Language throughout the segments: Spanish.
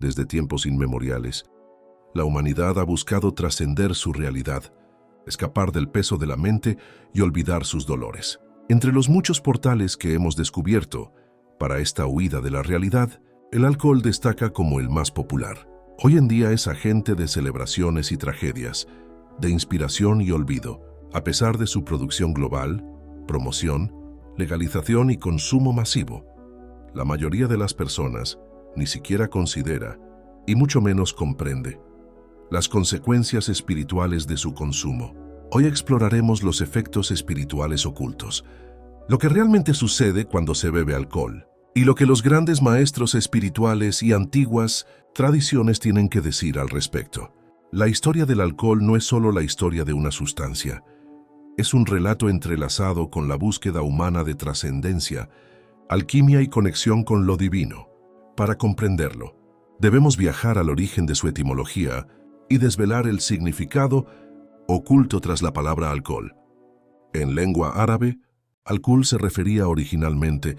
Desde tiempos inmemoriales, la humanidad ha buscado trascender su realidad, escapar del peso de la mente y olvidar sus dolores. Entre los muchos portales que hemos descubierto para esta huida de la realidad, el alcohol destaca como el más popular. Hoy en día es agente de celebraciones y tragedias, de inspiración y olvido, a pesar de su producción global, promoción, legalización y consumo masivo. La mayoría de las personas ni siquiera considera, y mucho menos comprende, las consecuencias espirituales de su consumo. Hoy exploraremos los efectos espirituales ocultos, lo que realmente sucede cuando se bebe alcohol, y lo que los grandes maestros espirituales y antiguas tradiciones tienen que decir al respecto. La historia del alcohol no es solo la historia de una sustancia, es un relato entrelazado con la búsqueda humana de trascendencia, alquimia y conexión con lo divino. Para comprenderlo, debemos viajar al origen de su etimología y desvelar el significado oculto tras la palabra alcohol. En lengua árabe, alcohol se refería originalmente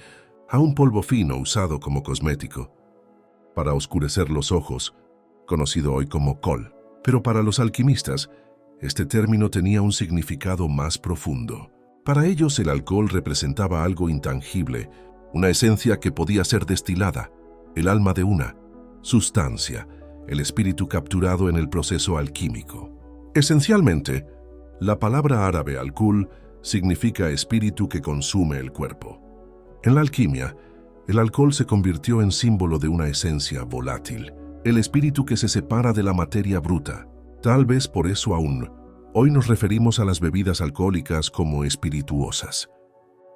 a un polvo fino usado como cosmético para oscurecer los ojos, conocido hoy como col. Pero para los alquimistas, este término tenía un significado más profundo. Para ellos el alcohol representaba algo intangible, una esencia que podía ser destilada, el alma de una sustancia, el espíritu capturado en el proceso alquímico. Esencialmente, la palabra árabe alcohol significa espíritu que consume el cuerpo. En la alquimia, el alcohol se convirtió en símbolo de una esencia volátil, el espíritu que se separa de la materia bruta. Tal vez por eso aún, hoy nos referimos a las bebidas alcohólicas como espirituosas.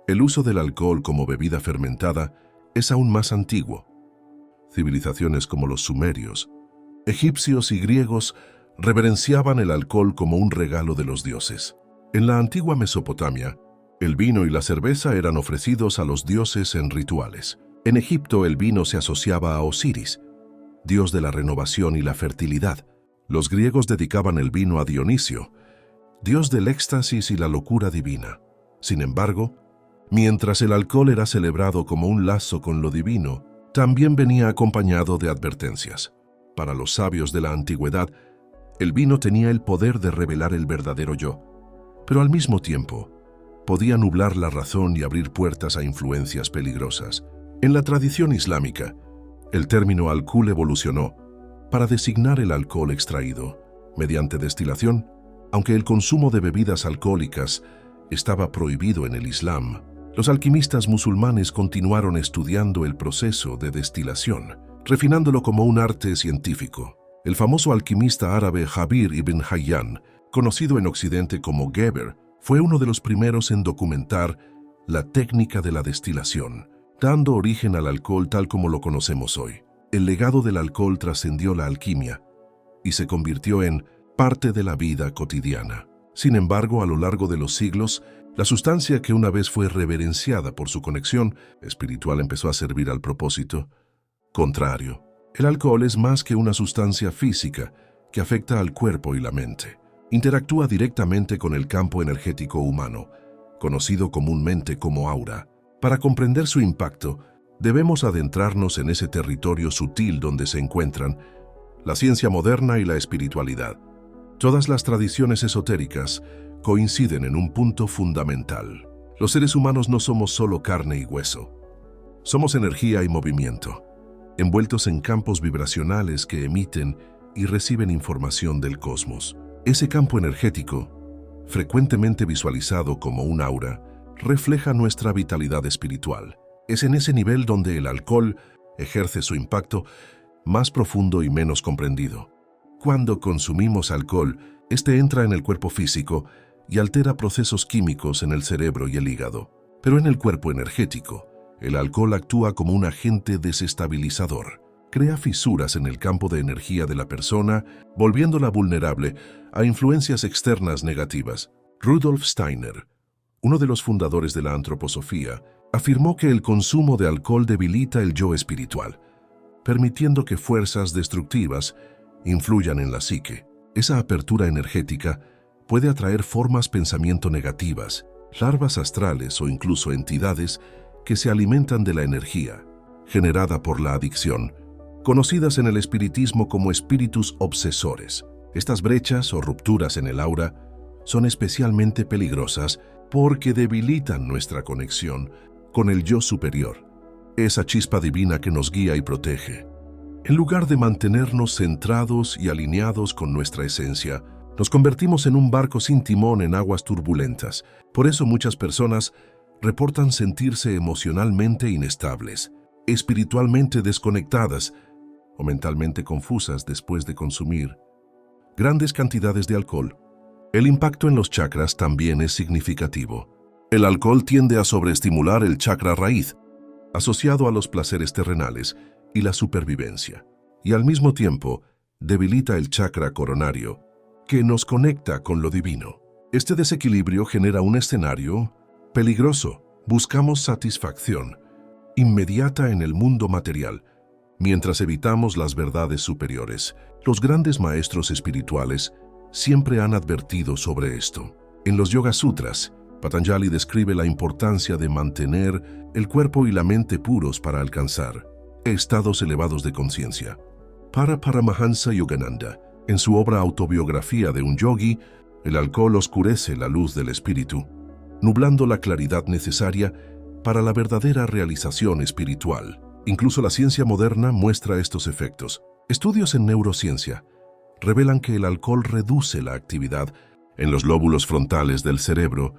El uso del alcohol como bebida fermentada es aún más antiguo. Civilizaciones como los sumerios, egipcios y griegos reverenciaban el alcohol como un regalo de los dioses. En la antigua Mesopotamia, el vino y la cerveza eran ofrecidos a los dioses en rituales. En Egipto el vino se asociaba a Osiris, dios de la renovación y la fertilidad. Los griegos dedicaban el vino a Dionisio, dios del éxtasis y la locura divina. Sin embargo, mientras el alcohol era celebrado como un lazo con lo divino, también venía acompañado de advertencias. Para los sabios de la antigüedad, el vino tenía el poder de revelar el verdadero yo, pero al mismo tiempo, podía nublar la razón y abrir puertas a influencias peligrosas. En la tradición islámica, el término alcohol evolucionó para designar el alcohol extraído mediante destilación, aunque el consumo de bebidas alcohólicas estaba prohibido en el Islam. Los alquimistas musulmanes continuaron estudiando el proceso de destilación, refinándolo como un arte científico. El famoso alquimista árabe Jabir ibn Hayyan, conocido en Occidente como Geber, fue uno de los primeros en documentar la técnica de la destilación, dando origen al alcohol tal como lo conocemos hoy. El legado del alcohol trascendió la alquimia y se convirtió en parte de la vida cotidiana. Sin embargo, a lo largo de los siglos, la sustancia que una vez fue reverenciada por su conexión espiritual empezó a servir al propósito contrario. El alcohol es más que una sustancia física que afecta al cuerpo y la mente. Interactúa directamente con el campo energético humano, conocido comúnmente como aura. Para comprender su impacto, debemos adentrarnos en ese territorio sutil donde se encuentran la ciencia moderna y la espiritualidad. Todas las tradiciones esotéricas coinciden en un punto fundamental. Los seres humanos no somos solo carne y hueso. Somos energía y movimiento, envueltos en campos vibracionales que emiten y reciben información del cosmos. Ese campo energético, frecuentemente visualizado como un aura, refleja nuestra vitalidad espiritual. Es en ese nivel donde el alcohol ejerce su impacto más profundo y menos comprendido. Cuando consumimos alcohol, este entra en el cuerpo físico y altera procesos químicos en el cerebro y el hígado. Pero en el cuerpo energético, el alcohol actúa como un agente desestabilizador. Crea fisuras en el campo de energía de la persona, volviéndola vulnerable a influencias externas negativas. Rudolf Steiner, uno de los fundadores de la antroposofía, afirmó que el consumo de alcohol debilita el yo espiritual, permitiendo que fuerzas destructivas influyan en la psique. Esa apertura energética puede atraer formas pensamiento negativas, larvas astrales o incluso entidades que se alimentan de la energía generada por la adicción, conocidas en el espiritismo como espíritus obsesores. Estas brechas o rupturas en el aura son especialmente peligrosas porque debilitan nuestra conexión con el yo superior, esa chispa divina que nos guía y protege. En lugar de mantenernos centrados y alineados con nuestra esencia, nos convertimos en un barco sin timón en aguas turbulentas. Por eso muchas personas reportan sentirse emocionalmente inestables, espiritualmente desconectadas o mentalmente confusas después de consumir grandes cantidades de alcohol. El impacto en los chakras también es significativo. El alcohol tiende a sobreestimular el chakra raíz, asociado a los placeres terrenales y la supervivencia, y al mismo tiempo debilita el chakra coronario, que nos conecta con lo divino. Este desequilibrio genera un escenario peligroso. Buscamos satisfacción inmediata en el mundo material, mientras evitamos las verdades superiores. Los grandes maestros espirituales siempre han advertido sobre esto. En los Yoga Sutras, Patanjali describe la importancia de mantener el cuerpo y la mente puros para alcanzar estados elevados de conciencia. Para Paramahansa Yogananda, en su obra Autobiografía de un Yogi, el alcohol oscurece la luz del espíritu, nublando la claridad necesaria para la verdadera realización espiritual. Incluso la ciencia moderna muestra estos efectos. Estudios en neurociencia revelan que el alcohol reduce la actividad en los lóbulos frontales del cerebro,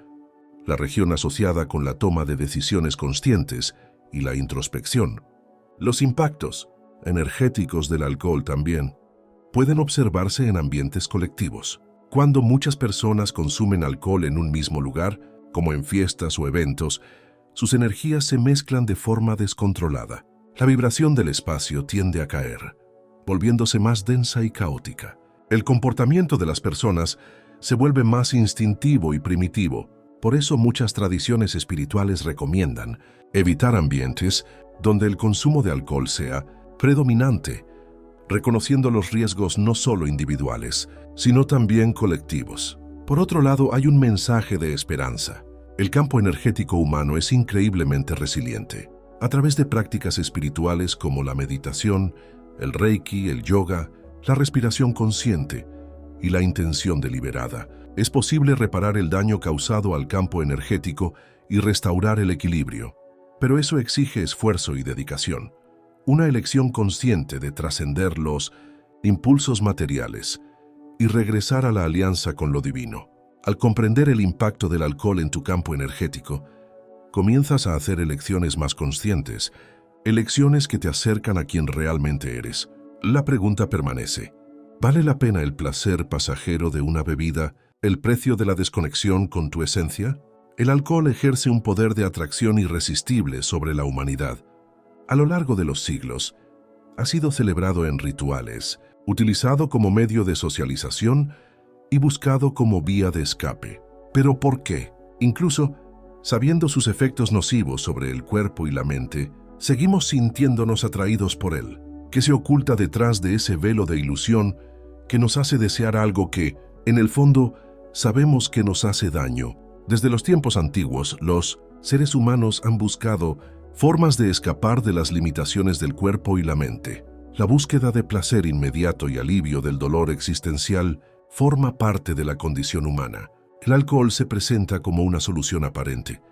la región asociada con la toma de decisiones conscientes y la introspección. Los impactos energéticos del alcohol también pueden observarse en ambientes colectivos. Cuando muchas personas consumen alcohol en un mismo lugar, como en fiestas o eventos, sus energías se mezclan de forma descontrolada. La vibración del espacio tiende a caer, volviéndose más densa y caótica. El comportamiento de las personas se vuelve más instintivo y primitivo. Por eso muchas tradiciones espirituales recomiendan evitar ambientes donde el consumo de alcohol sea predominante, reconociendo los riesgos no solo individuales, sino también colectivos. Por otro lado, hay un mensaje de esperanza. El campo energético humano es increíblemente resiliente. A través de prácticas espirituales como la meditación, el reiki, el yoga, la respiración consciente y la intención deliberada, es posible reparar el daño causado al campo energético y restaurar el equilibrio. Pero eso exige esfuerzo y dedicación, una elección consciente de trascender los impulsos materiales y regresar a la alianza con lo divino. Al comprender el impacto del alcohol en tu campo energético, comienzas a hacer elecciones más conscientes, elecciones que te acercan a quien realmente eres. La pregunta permanece: ¿vale la pena el placer pasajero de una bebida, el precio de la desconexión con tu esencia? El alcohol ejerce un poder de atracción irresistible sobre la humanidad. A lo largo de los siglos, ha sido celebrado en rituales, utilizado como medio de socialización y buscado como vía de escape. ¿Pero por qué? Incluso sabiendo sus efectos nocivos sobre el cuerpo y la mente, seguimos sintiéndonos atraídos por él. ¿Qué se oculta detrás de ese velo de ilusión que nos hace desear algo que, en el fondo, sabemos que nos hace daño? Desde los tiempos antiguos, los seres humanos han buscado formas de escapar de las limitaciones del cuerpo y la mente. La búsqueda de placer inmediato y alivio del dolor existencial forma parte de la condición humana. El alcohol se presenta como una solución aparente,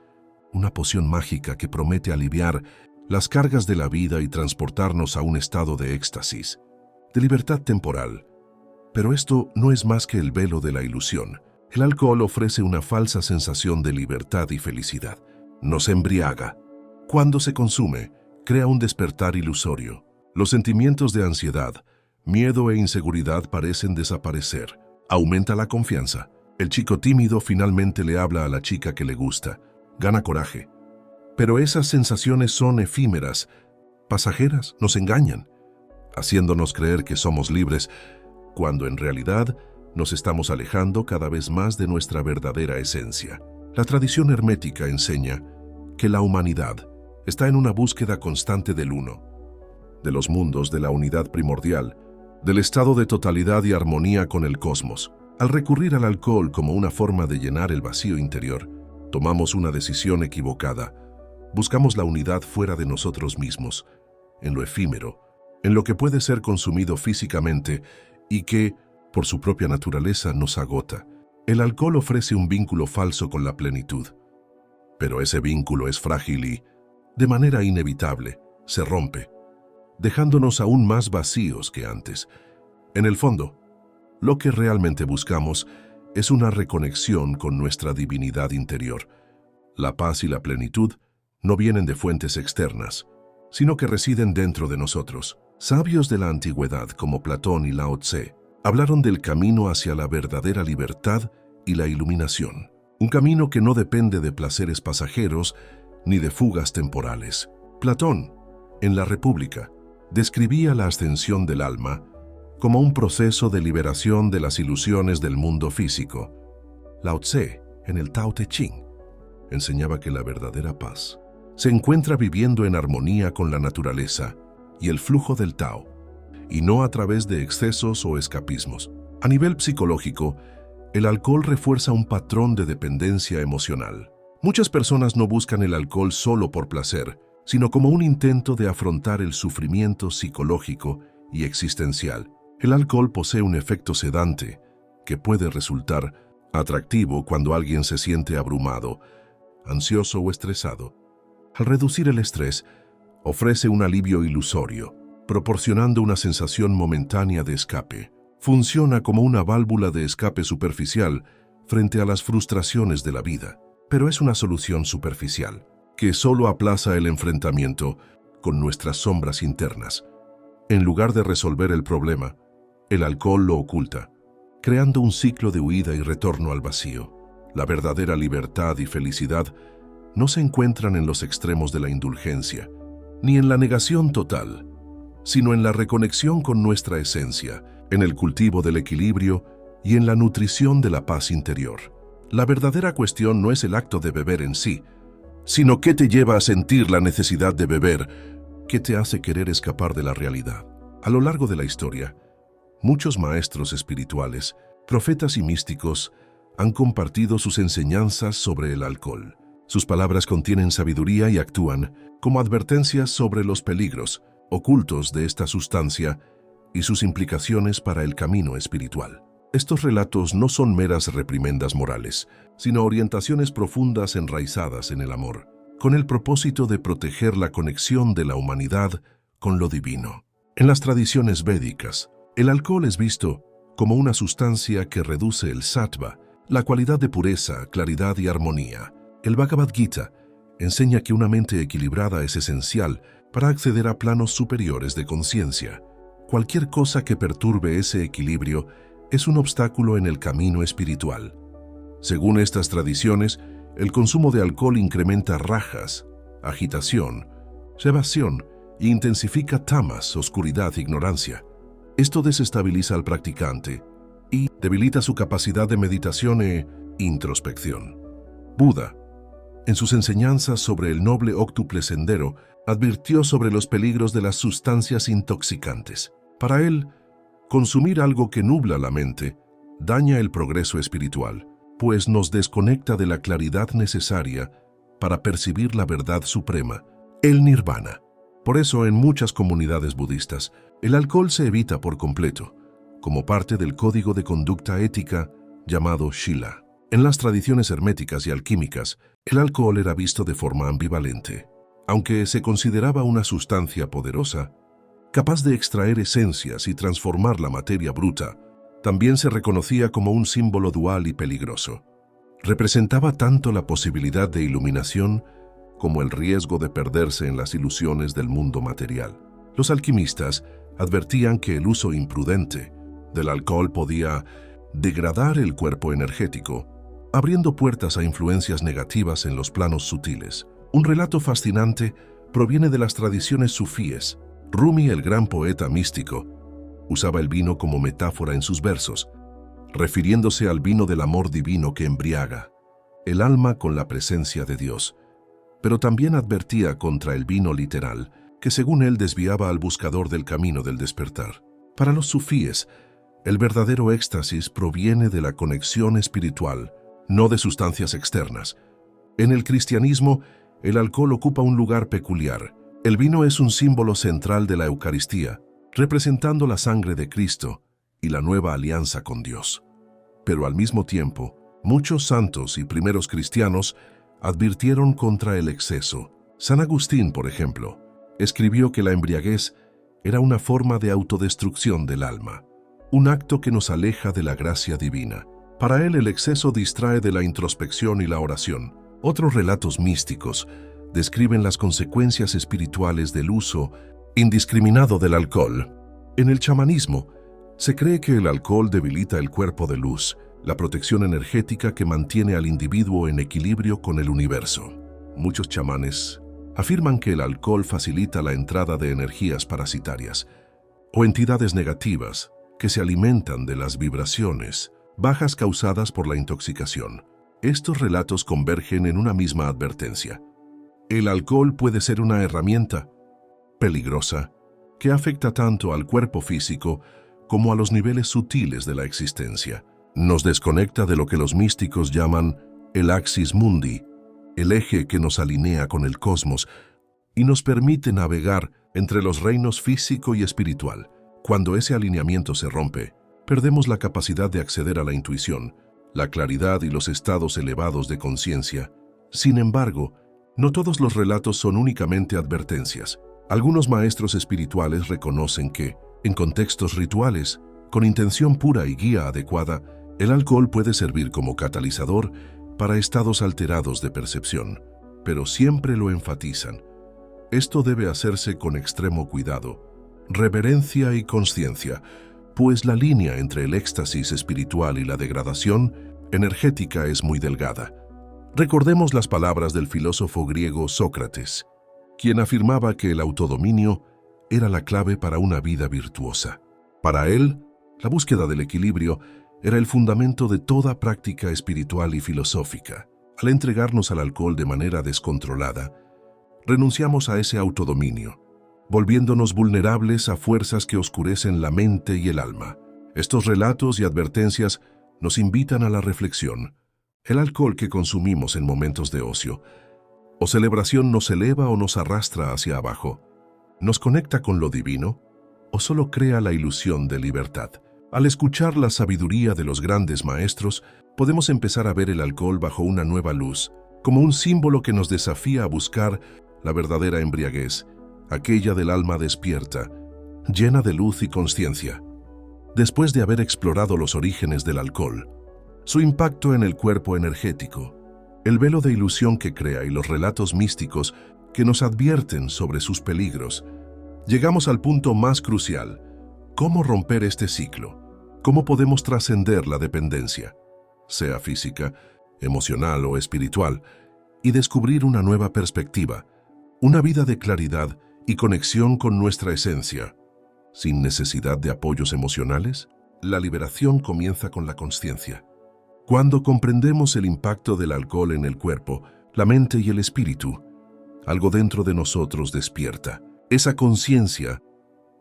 una poción mágica que promete aliviar las cargas de la vida y transportarnos a un estado de éxtasis, de libertad temporal. Pero esto no es más que el velo de la ilusión. El alcohol ofrece una falsa sensación de libertad y felicidad. Nos embriaga. Cuando se consume, crea un despertar ilusorio. Los sentimientos de ansiedad, miedo e inseguridad parecen desaparecer. Aumenta la confianza. El chico tímido finalmente le habla a la chica que le gusta. Gana coraje. Pero esas sensaciones son efímeras, pasajeras, nos engañan, haciéndonos creer que somos libres, cuando en realidad nos estamos alejando cada vez más de nuestra verdadera esencia. La tradición hermética enseña que la humanidad está en una búsqueda constante del uno, de los mundos, de la unidad primordial, del estado de totalidad y armonía con el cosmos. Al recurrir al alcohol como una forma de llenar el vacío interior, tomamos una decisión equivocada. Buscamos la unidad fuera de nosotros mismos, en lo efímero, en lo que puede ser consumido físicamente y que, por su propia naturaleza, nos agota. El alcohol ofrece un vínculo falso con la plenitud, pero ese vínculo es frágil y, de manera inevitable, se rompe, dejándonos aún más vacíos que antes. En el fondo, lo que realmente buscamos es una reconexión con nuestra divinidad interior. La paz y la plenitud no vienen de fuentes externas, sino que residen dentro de nosotros. Sabios de la antigüedad como Platón y Lao Tse hablaron del camino hacia la verdadera libertad y la iluminación. Un camino que no depende de placeres pasajeros ni de fugas temporales. Platón, en La República, describía la ascensión del alma como un proceso de liberación de las ilusiones del mundo físico. Lao Tse, en el Tao Te Ching, enseñaba que la verdadera paz se encuentra viviendo en armonía con la naturaleza y el flujo del Tao, y no a través de excesos o escapismos. A nivel psicológico, el alcohol refuerza un patrón de dependencia emocional. Muchas personas no buscan el alcohol solo por placer, sino como un intento de afrontar el sufrimiento psicológico y existencial. El alcohol posee un efecto sedante que puede resultar atractivo cuando alguien se siente abrumado, ansioso o estresado. Al reducir el estrés, ofrece un alivio ilusorio, proporcionando una sensación momentánea de escape. Funciona como una válvula de escape superficial frente a las frustraciones de la vida, pero es una solución superficial, que solo aplaza el enfrentamiento con nuestras sombras internas. En lugar de resolver el problema, el alcohol lo oculta, creando un ciclo de huida y retorno al vacío. La verdadera libertad y felicidad no se encuentran en los extremos de la indulgencia, ni en la negación total, sino en la reconexión con nuestra esencia, en el cultivo del equilibrio y en la nutrición de la paz interior. La verdadera cuestión no es el acto de beber en sí, sino qué te lleva a sentir la necesidad de beber, qué te hace querer escapar de la realidad. A lo largo de la historia, muchos maestros espirituales, profetas y místicos han compartido sus enseñanzas sobre el alcohol. Sus palabras contienen sabiduría y actúan como advertencias sobre los peligros ocultos de esta sustancia y sus implicaciones para el camino espiritual. Estos relatos no son meras reprimendas morales, sino orientaciones profundas enraizadas en el amor, con el propósito de proteger la conexión de la humanidad con lo divino. En las tradiciones védicas, el alcohol es visto como una sustancia que reduce el sattva, la cualidad de pureza, claridad y armonía. El Bhagavad Gita enseña que una mente equilibrada es esencial para acceder a planos superiores de conciencia. Cualquier cosa que perturbe ese equilibrio es un obstáculo en el camino espiritual. Según estas tradiciones, el consumo de alcohol incrementa rajas, agitación, evasión e intensifica tamas, oscuridad e ignorancia. Esto desestabiliza al practicante y debilita su capacidad de meditación e introspección. Buda, en sus enseñanzas sobre el noble óctuple sendero, advirtió sobre los peligros de las sustancias intoxicantes. Para él, consumir algo que nubla la mente daña el progreso espiritual, pues nos desconecta de la claridad necesaria para percibir la verdad suprema, el nirvana. Por eso, en muchas comunidades budistas, el alcohol se evita por completo, como parte del código de conducta ética llamado Shila. En las tradiciones herméticas y alquímicas, el alcohol era visto de forma ambivalente. Aunque se consideraba una sustancia poderosa, capaz de extraer esencias y transformar la materia bruta, también se reconocía como un símbolo dual y peligroso. Representaba tanto la posibilidad de iluminación como el riesgo de perderse en las ilusiones del mundo material. Los alquimistas advertían que el uso imprudente del alcohol podía degradar el cuerpo energético, abriendo puertas a influencias negativas en los planos sutiles. Un relato fascinante proviene de las tradiciones sufíes. Rumi, el gran poeta místico, usaba el vino como metáfora en sus versos, refiriéndose al vino del amor divino que embriaga el alma con la presencia de Dios, pero también advertía contra el vino literal, que según él desviaba al buscador del camino del despertar. Para los sufíes, el verdadero éxtasis proviene de la conexión espiritual, no de sustancias externas. En el cristianismo, el alcohol ocupa un lugar peculiar. El vino es un símbolo central de la Eucaristía, representando la sangre de Cristo y la nueva alianza con Dios. Pero al mismo tiempo, muchos santos y primeros cristianos advirtieron contra el exceso. San Agustín, por ejemplo, escribió que la embriaguez era una forma de autodestrucción del alma, un acto que nos aleja de la gracia divina. Para él, el exceso distrae de la introspección y la oración. Otros relatos místicos describen las consecuencias espirituales del uso indiscriminado del alcohol. En el chamanismo, se cree que el alcohol debilita el cuerpo de luz, la protección energética que mantiene al individuo en equilibrio con el universo. Muchos chamanes afirman que el alcohol facilita la entrada de energías parasitarias o entidades negativas que se alimentan de las vibraciones bajas causadas por la intoxicación. Estos relatos convergen en una misma advertencia. El alcohol puede ser una herramienta peligrosa que afecta tanto al cuerpo físico como a los niveles sutiles de la existencia. Nos desconecta de lo que los místicos llaman el axis mundi, el eje que nos alinea con el cosmos y nos permite navegar entre los reinos físico y espiritual. Cuando ese alineamiento se rompe, perdemos la capacidad de acceder a la intuición, la claridad y los estados elevados de conciencia. Sin embargo, no todos los relatos son únicamente advertencias. Algunos maestros espirituales reconocen que, en contextos rituales, con intención pura y guía adecuada, el alcohol puede servir como catalizador para estados alterados de percepción, pero siempre lo enfatizan. Esto debe hacerse con extremo cuidado, reverencia y consciencia, pues la línea entre el éxtasis espiritual y la degradación energética es muy delgada. Recordemos las palabras del filósofo griego Sócrates, quien afirmaba que el autodominio era la clave para una vida virtuosa. Para él, la búsqueda del equilibrio era el fundamento de toda práctica espiritual y filosófica. Al entregarnos al alcohol de manera descontrolada, renunciamos a ese autodominio, volviéndonos vulnerables a fuerzas que oscurecen la mente y el alma. Estos relatos y advertencias nos invitan a la reflexión. El alcohol que consumimos en momentos de ocio o celebración nos eleva o nos arrastra hacia abajo. ¿Nos conecta con lo divino o solo crea la ilusión de libertad? Al escuchar la sabiduría de los grandes maestros, podemos empezar a ver el alcohol bajo una nueva luz, como un símbolo que nos desafía a buscar la verdadera embriaguez, aquella del alma despierta, llena de luz y conciencia. Después de haber explorado los orígenes del alcohol, su impacto en el cuerpo energético, el velo de ilusión que crea y los relatos místicos que nos advierten sobre sus peligros, llegamos al punto más crucial: ¿cómo romper este ciclo? ¿Cómo podemos trascender la dependencia, sea física, emocional o espiritual, y descubrir una nueva perspectiva, una vida de claridad y conexión con nuestra esencia, sin necesidad de apoyos emocionales? La liberación comienza con la consciencia. Cuando comprendemos el impacto del alcohol en el cuerpo, la mente y el espíritu, algo dentro de nosotros despierta. Esa conciencia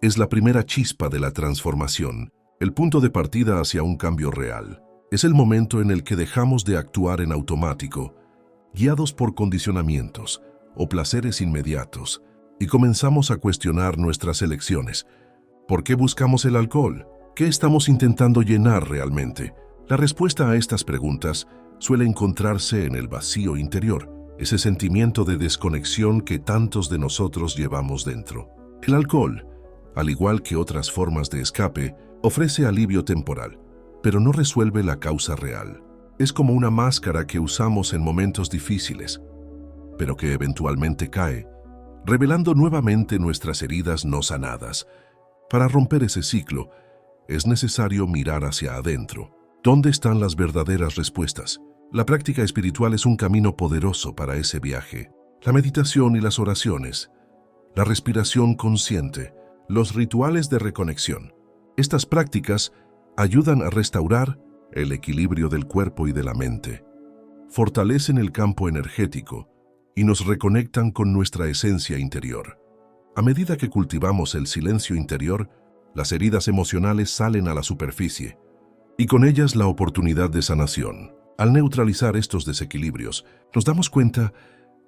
es la primera chispa de la transformación, el punto de partida hacia un cambio real. Es el momento en el que dejamos de actuar en automático, guiados por condicionamientos o placeres inmediatos, y comenzamos a cuestionar nuestras elecciones. ¿Por qué buscamos el alcohol? ¿Qué estamos intentando llenar realmente? La respuesta a estas preguntas suele encontrarse en el vacío interior, ese sentimiento de desconexión que tantos de nosotros llevamos dentro. El alcohol, al igual que otras formas de escape, ofrece alivio temporal, pero no resuelve la causa real. Es como una máscara que usamos en momentos difíciles, pero que eventualmente cae, revelando nuevamente nuestras heridas no sanadas. Para romper ese ciclo, es necesario mirar hacia adentro. ¿Dónde están las verdaderas respuestas? La práctica espiritual es un camino poderoso para ese viaje. La meditación y las oraciones, la respiración consciente, los rituales de reconexión. Estas prácticas ayudan a restaurar el equilibrio del cuerpo y de la mente, fortalecen el campo energético y nos reconectan con nuestra esencia interior. A medida que cultivamos el silencio interior, las heridas emocionales salen a la superficie, y con ellas la oportunidad de sanación. Al neutralizar estos desequilibrios, nos damos cuenta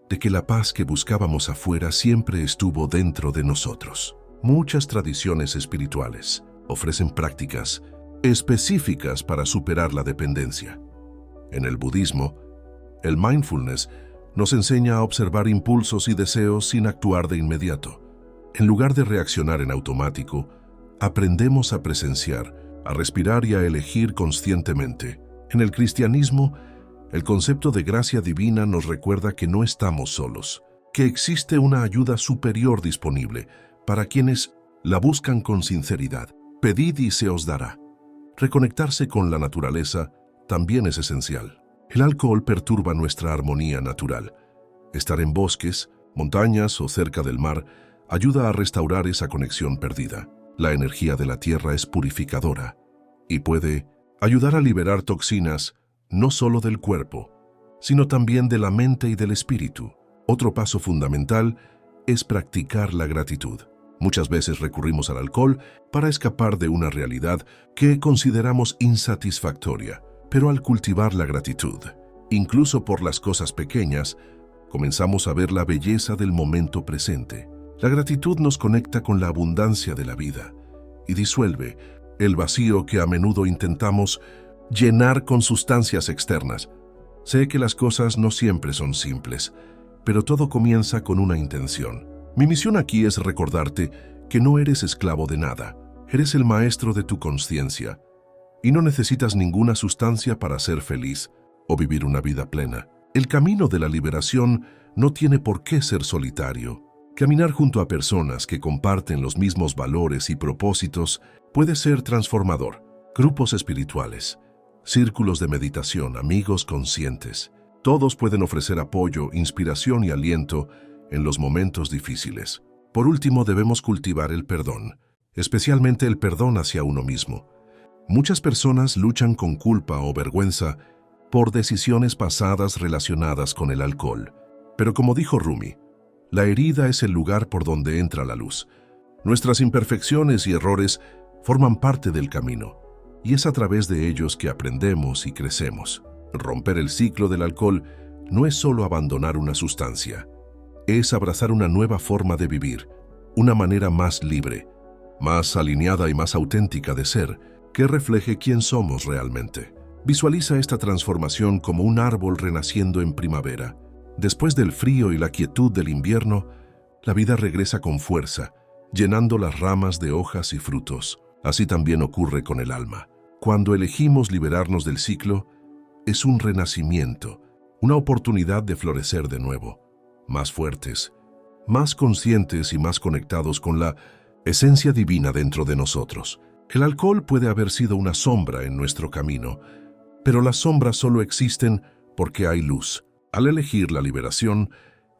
de que la paz que buscábamos afuera siempre estuvo dentro de nosotros. Muchas tradiciones espirituales ofrecen prácticas específicas para superar la dependencia. En el budismo, el mindfulness nos enseña a observar impulsos y deseos sin actuar de inmediato. En lugar de reaccionar en automático, aprendemos a presenciar, a respirar y a elegir conscientemente. En el cristianismo, el concepto de gracia divina nos recuerda que no estamos solos, que existe una ayuda superior disponible para quienes la buscan con sinceridad. Pedid y se os dará. Reconectarse con la naturaleza también es esencial. El alcohol perturba nuestra armonía natural. Estar en bosques, montañas o cerca del mar ayuda a restaurar esa conexión perdida. La energía de la tierra es purificadora y puede ayudar a liberar toxinas no solo del cuerpo, sino también de la mente y del espíritu. Otro paso fundamental es practicar la gratitud. Muchas veces recurrimos al alcohol para escapar de una realidad que consideramos insatisfactoria, pero al cultivar la gratitud, incluso por las cosas pequeñas, comenzamos a ver la belleza del momento presente. La gratitud nos conecta con la abundancia de la vida y disuelve el vacío que a menudo intentamos llenar con sustancias externas. Sé que las cosas no siempre son simples, pero todo comienza con una intención. Mi misión aquí es recordarte que no eres esclavo de nada, eres el maestro de tu conciencia y no necesitas ninguna sustancia para ser feliz o vivir una vida plena. El camino de la liberación no tiene por qué ser solitario. Caminar junto a personas que comparten los mismos valores y propósitos puede ser transformador. Grupos espirituales, círculos de meditación, amigos conscientes, todos pueden ofrecer apoyo, inspiración y aliento en los momentos difíciles. Por último, debemos cultivar el perdón, especialmente el perdón hacia uno mismo. Muchas personas luchan con culpa o vergüenza por decisiones pasadas relacionadas con el alcohol. Pero como dijo Rumi, la herida es el lugar por donde entra la luz. Nuestras imperfecciones y errores forman parte del camino, y es a través de ellos que aprendemos y crecemos. Romper el ciclo del alcohol no es solo abandonar una sustancia, es abrazar una nueva forma de vivir, una manera más libre, más alineada y más auténtica de ser, que refleje quién somos realmente. Visualiza esta transformación como un árbol renaciendo en primavera. Después del frío y la quietud del invierno, la vida regresa con fuerza, llenando las ramas de hojas y frutos. Así también ocurre con el alma. Cuando elegimos liberarnos del ciclo, es un renacimiento, una oportunidad de florecer de nuevo, más fuertes, más conscientes y más conectados con la esencia divina dentro de nosotros. El alcohol puede haber sido una sombra en nuestro camino, pero las sombras solo existen porque hay luz. Al elegir la liberación,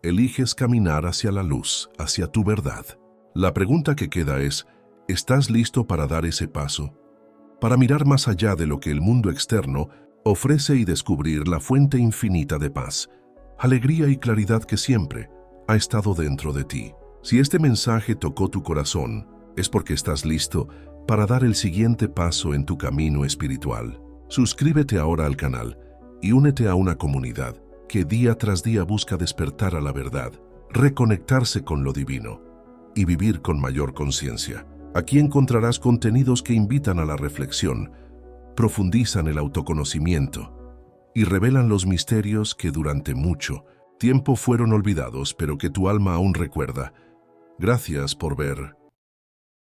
eliges caminar hacia la luz, hacia tu verdad. La pregunta que queda es, ¿estás listo para dar ese paso? Para mirar más allá de lo que el mundo externo ofrece y descubrir la fuente infinita de paz, alegría y claridad que siempre ha estado dentro de ti. Si este mensaje tocó tu corazón, es porque estás listo para dar el siguiente paso en tu camino espiritual. Suscríbete ahora al canal y únete a una comunidad que día tras día busca despertar a la verdad, reconectarse con lo divino y vivir con mayor conciencia. Aquí encontrarás contenidos que invitan a la reflexión, profundizan el autoconocimiento y revelan los misterios que durante mucho tiempo fueron olvidados, pero que tu alma aún recuerda. Gracias por ver.